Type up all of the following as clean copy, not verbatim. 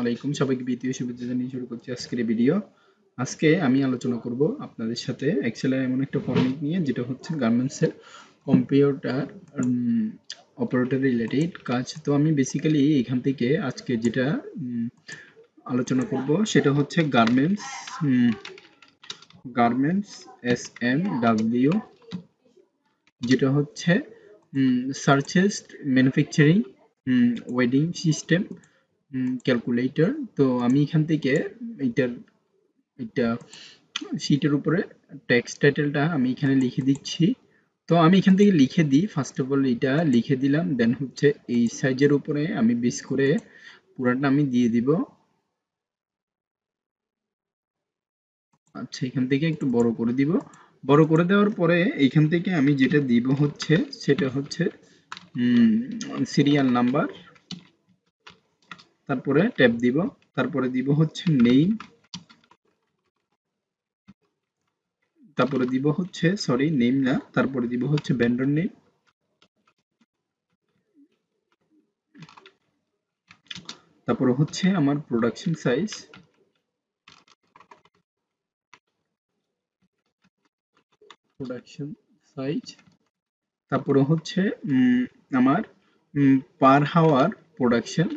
আলাইকুম সবাইকে দ্বিতীয় শুভেচ্ছা জানিয়ে শুরু করছি আজকের ভিডিও। আজকে আমি আলোচনা করব আপনাদের সাথে এক্সেলের এমন একটা ফরম্যাট নিয়ে যেটা হচ্ছে গার্মেন্টসের কম্পিউটার অপারেটর রিলেটেড কাজ। তো আমি বেসিক্যালি এখান থেকে আজকে যেটা আলোচনা করব সেটা হচ্ছে গার্মেন্টস SMW, যেটা হচ্ছে searches manufacturing wedding system calculator. তো আমি এখান থেকে এটা শীটের উপরে টেক্সট টাইটেলটা আমি এখানে লিখে দিচ্ছি। তো আমি এখান থেকে লিখে দিই, ফার্স্ট অফ অল এটা লিখে দিলাম, দেন হচ্ছে এই সাইজের উপরে আমি বেস করে পুরাটা আমি দিয়ে দিব। আচ্ছা, এখান থেকে একটু বড় করে দিব। বড় করে দেওয়ার পরে এখান থেকে আমি যেটা দিব হচ্ছে সেটা হচ্ছে সিরিয়াল নাম্বার, তারপরে ট্যাব দিব, তারপরে দিব হচ্ছে নেম, তারপরে দিব হচ্ছে নেম না, তারপরে দিব হচ্ছে ভেন্ডর নেম, তারপরে হচ্ছে আমার প্রোডাকশন সাইজ, তারপরে হচ্ছে আমার পার হাওয়ার প্রোডাকশন।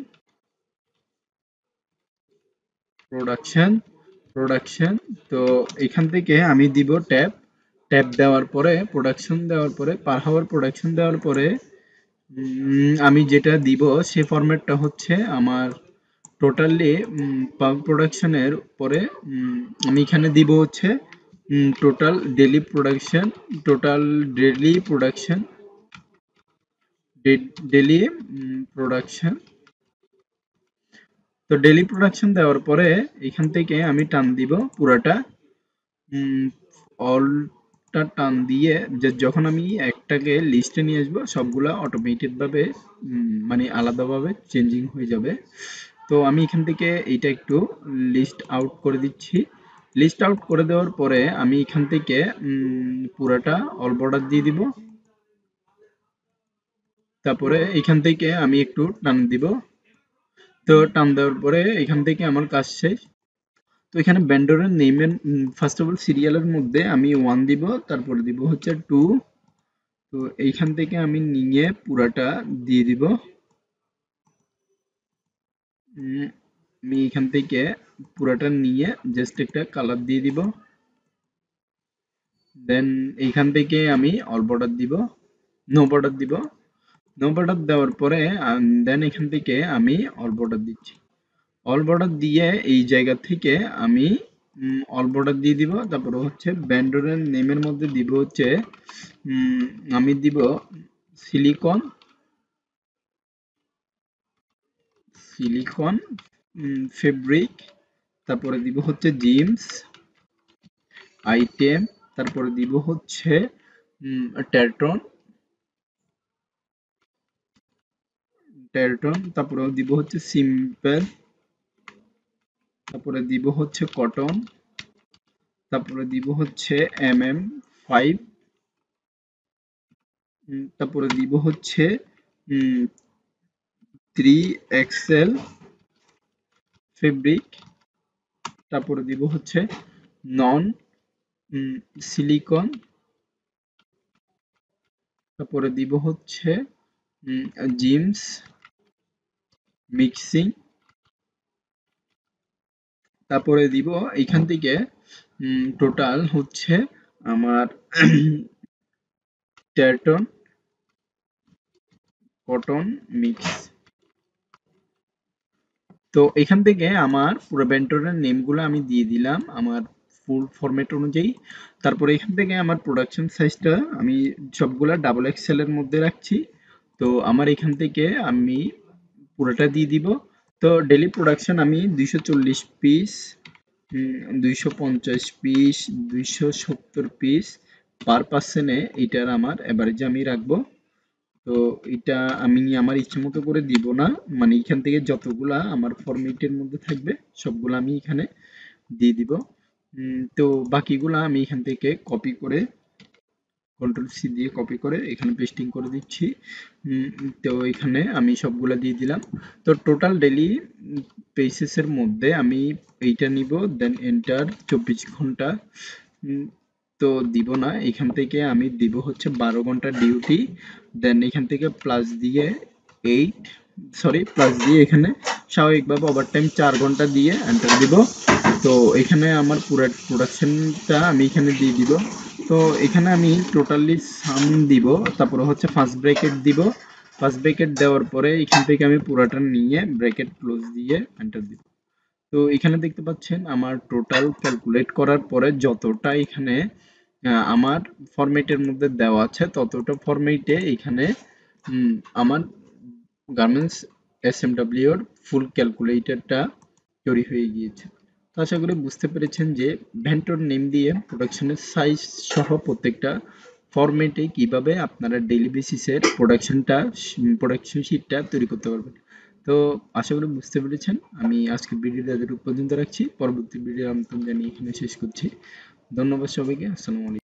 তো এখান থেকে আমি দিব ট্যাব দেওয়ার পরে প্রোডাকশন দেওয়ার পরে পার হাওয়ার প্রোডাকশন দেওয়ার পরে আমি যেটা দিব সে ফরম্যাটটা হচ্ছে আমার টোটালি পাম্প প্রোডাকশনের পরে আমি এখানে দিব হচ্ছে টোটাল ডেইলি প্রোডাকশন। তো ডেইলি প্রোডাকশন দেওয়ার পরে এখান থেকে আমি টান দিব পুরাটা, অলটা টান দিয়ে যে যখন আমি একটাকে লিস্টে নিয়ে আসবো সবগুলা অটোমেটেড ভাবে মানে আলাদাভাবে চেঞ্জিং হয়ে যাবে। তো আমি এখান থেকে এইটা একটু লিস্ট আউট করে দিচ্ছি। লিস্ট আউট করে দেওয়ার পরে আমি এখান থেকে পুরাটা অল বর্ডার দিয়ে দিব। তারপরে এখান থেকে আমি একটু টান দিব। তো টান দেওয়ার পরে এখান থেকে আমার কাজ শেষ। তো এখানে ভেন্ডরের নেমের ফার্স্ট অফ অল সিরিয়ালের মধ্যে আমি 1 দিব, তারপরে দিব হচ্ছে 2। তো এইখান থেকে আমি নিয়ে পুরাটা দিয়ে দিব। আমি এখান থেকে পুরাটা নিয়ে জাস্ট একটা কালার দিয়ে দিব। দেন এইখান থেকে আমি অল বর্ডার দিব, নো বর্ডার দেওয়ার পরে দেন এখান থেকে আমি অল বর্ডার দিচ্ছি। অল বর্ডার দিয়ে এই জায়গা থেকে আমি অল বর্ডার দিয়ে দিব। তারপরে হচ্ছে ভেন্ডরের নেমের মধ্যে দিব হচ্ছে আমি দিব সিলিকন ফেব্রিক, তারপরে দিব হচ্ছে জিমস আইটেম, তারপরে দিব হচ্ছে টেরটন, তারপরে দিব হচ্ছে সিম্পল, তারপরে দিব হচ্ছে কটন, তারপরে দিব হচ্ছে MM5, তারপরে দিব হচ্ছে 3XL ফেব্রিক, তারপরে দিব হচ্ছে নন সিলিকন, তারপরে দিব হচ্ছে জিমস মিক্সিং, তারপরে দিব এইখান থেকে টোটাল হচ্ছে আমার টেরটন কটন মিক্স। তো এখান থেকে আমার পুরো ভেন্ডরের নেমগুলো আমি দিয়ে দিলাম আমার ফুল ফরম্যাট অনুযায়ী। তারপরে এখান থেকে আমার প্রোডাকশন সাইজটা আমি সবগুলা ডাবল এক্সেল এর মধ্যে রাখছি। তো আমার এখান থেকে আমি পুরোটা দিয়ে দিব। তো ডেইলি প্রোডাকশন আমি 240 পিস, 250 পিস, 270 পিস পার পার্সনে এটার আমার এভারেজ আমি রাখবো। তো এটা আমি আমার ইচ্ছে মতো করে দিব না, মানে এখান থেকে যতগুলা আমার ফরম্যাটের মধ্যে থাকবে সবগুলা আমি এখানে দিয়ে দিব। তো বাকিগুলা আমি এখান থেকে কন্ট্রোল সি দিয়ে কপি করে এখানে পেস্টিং করে দিচ্ছি। তো এখানে আমি সবগুলা দিয়ে দিলাম। তো টোটাল ডেইলি পেজেসের মধ্যে আমি এইটা নিব, দেন এন্টার 24 ঘন্টা। তো দিব না, এখান থেকে আমি দিব হচ্ছে 12 ঘন্টা ডিউটি, দেন এখান থেকে প্লাস দিয়ে 8 প্লাস দিয়ে এখানে স্বাভাবিকভাবে ওভারটাইম 4 ঘন্টা দিয়ে এন্টার দিব। তো এখানে আমার পুরো প্রোডাকশনটা আমি এখানে দিয়ে দিব। তো এখানে আমি টোটালি সাম দিব, তারপরে হচ্ছে ফার্স্ট ব্র্যাকেট দিব। ফার্স্ট ব্র্যাকেট দেওয়ার পরে এখান থেকে আমি পুরোটা নিয়ে ব্র্যাকেট ক্লোজ দিয়ে এন্টার দিব। তো এখানে দেখতে পাচ্ছেন আমার টোটাল ক্যালকুলেট করার পরে যতটা এখানে আমার ফরম্যাটের মধ্যে দেওয়া আছে ততটা ফরম্যাটে এখানে আমার গার্মেন্টস এসএমডব্লিউ এর ফুল ক্যালকুলেটরটা তৈরি হয়ে গিয়েছে। তো আশা করি বুঝতে পেরেছেন যে ভেন্টর নেম দিয়ে প্রোডাকশনের সাইজ সহ প্রত্যেকটা ফরম্যাটে কিভাবে আপনারা ডেইলি বেসিসের প্রোডাকশন শিটটা তৈরি করতে পারবেন। তো আশা করি বুঝতে পেরেছেন। আমি আজকের ভিডিওটা এতটুকু পর্যন্ত রাখছি। পরবর্তী ভিডিও আমন্ত্রণ জানিয়ে এখানে শেষ করছি। ধন্যবাদ সবাইকে। আসসালামু আলাইকুম।